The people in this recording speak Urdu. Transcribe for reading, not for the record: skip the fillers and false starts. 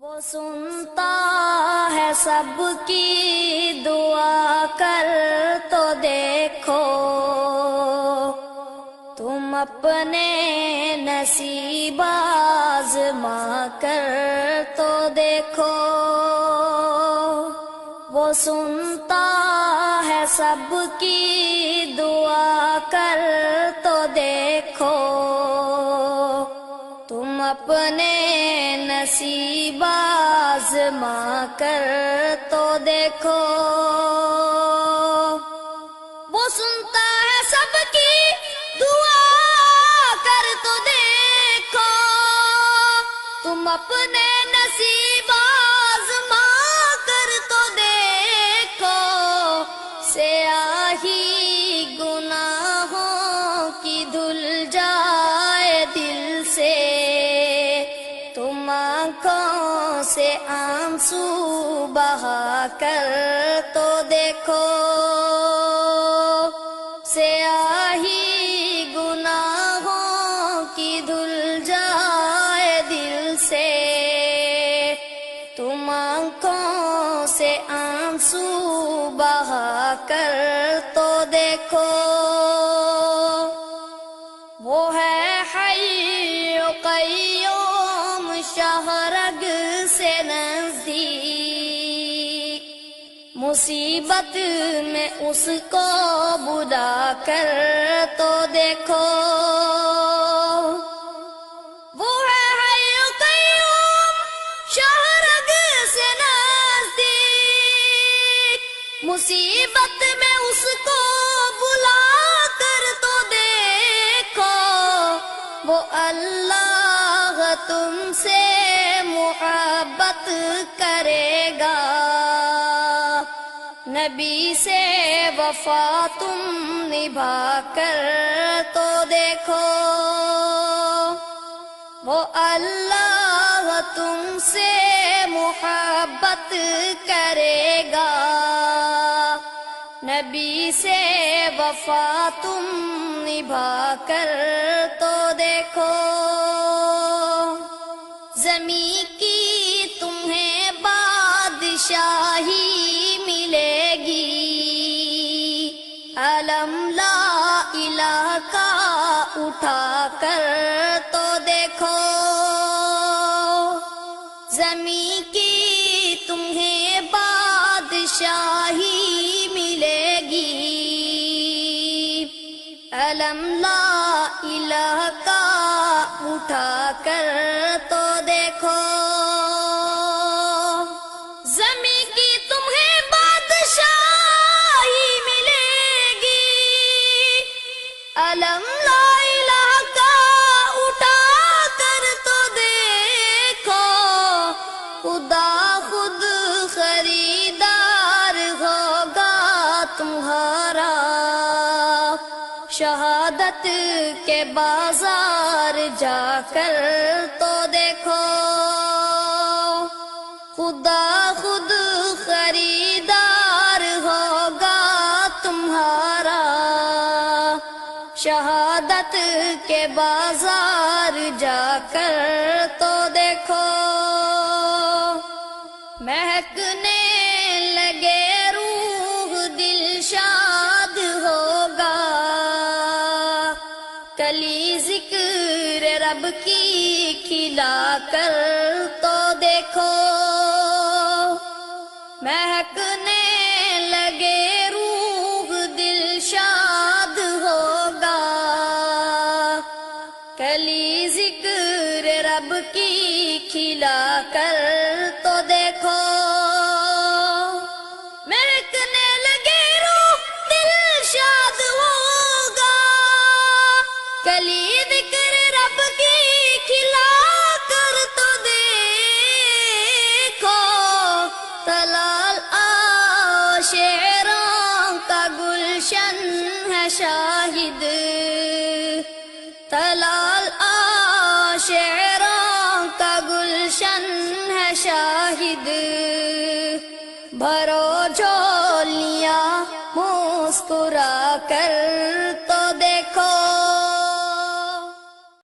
وہ سنتا ہے سب کی دعا، کر تو دیکھو تم اپنے نصیب آزما کر تو دیکھو۔ وہ سنتا ہے سب کی دعا، کر تو دیکھو تم اپنے نصیب آزما کر تو دیکھو۔ وہ سنتا ہے سب کی دعا، کر تو دیکھو تم اپنے نصیب آزما کر تو دیکھو۔ سیاہی گناہوں کی دھل جائے دل سے، تم آنکھوں سے آنسو بہا کر تو دیکھو۔ سیاہی گناہوں کی دھل جائے دل سے، تم آنکھوں سے آنسو بہا کر تو دیکھو۔ وہ ہے حی و قیوم شہرگ سے نزدیک، مصیبت میں اس کو بلا کر تو دیکھو۔ وہ ہے حی و قیوم شہرگ سے نزدیک، مصیبت میں اس کو بلا کر تو دیکھو۔ وہ اللہ تم سے محبت کرے گا، نبی سے وفا تم نبھا کر تو دیکھو۔ وہ اللہ تم سے محبت کرے گا، نبی سے وفا تم نبھا کر تو دیکھو۔ زمین کی تمہیں بادشاہی ملے گی، علم لا الہ کا اٹھا کر تو دیکھو۔ زمین کی تمہیں بادشاہی ملے گی، علم لا الہ کا اٹھا کر تو دیکھو۔ زمین کی تمہیں بادشاہی ملے گی، علم لا الہ کا اٹھا کر تو دیکھو۔ خدا خود خریدار ہوگا تمہارا، شہادت کے بازار جا کر تو دیکھو۔ خدا خود خریدار ہوگا تمہارا، شہادت کے بازار جا کر تو دیکھو۔ مہکنے لگے روح دل شاد ہوگا، کلی ذکر رب کی کھلا کر تو دیکھو۔ مہکنے لگے روح دل شاد ہوگا، کلی ذکر رب کی کھلا کر تو دیکھو۔ مہکنے لگے روح دل شاد ہوگا، کلی ذکر رب کی کھلا کر تو دیکھو۔ طلال شعراں کا گلشن ہے شاہد، طلال شعراں کا گلشن ہے شاہد، بھرو جھولیاں مسکرا کر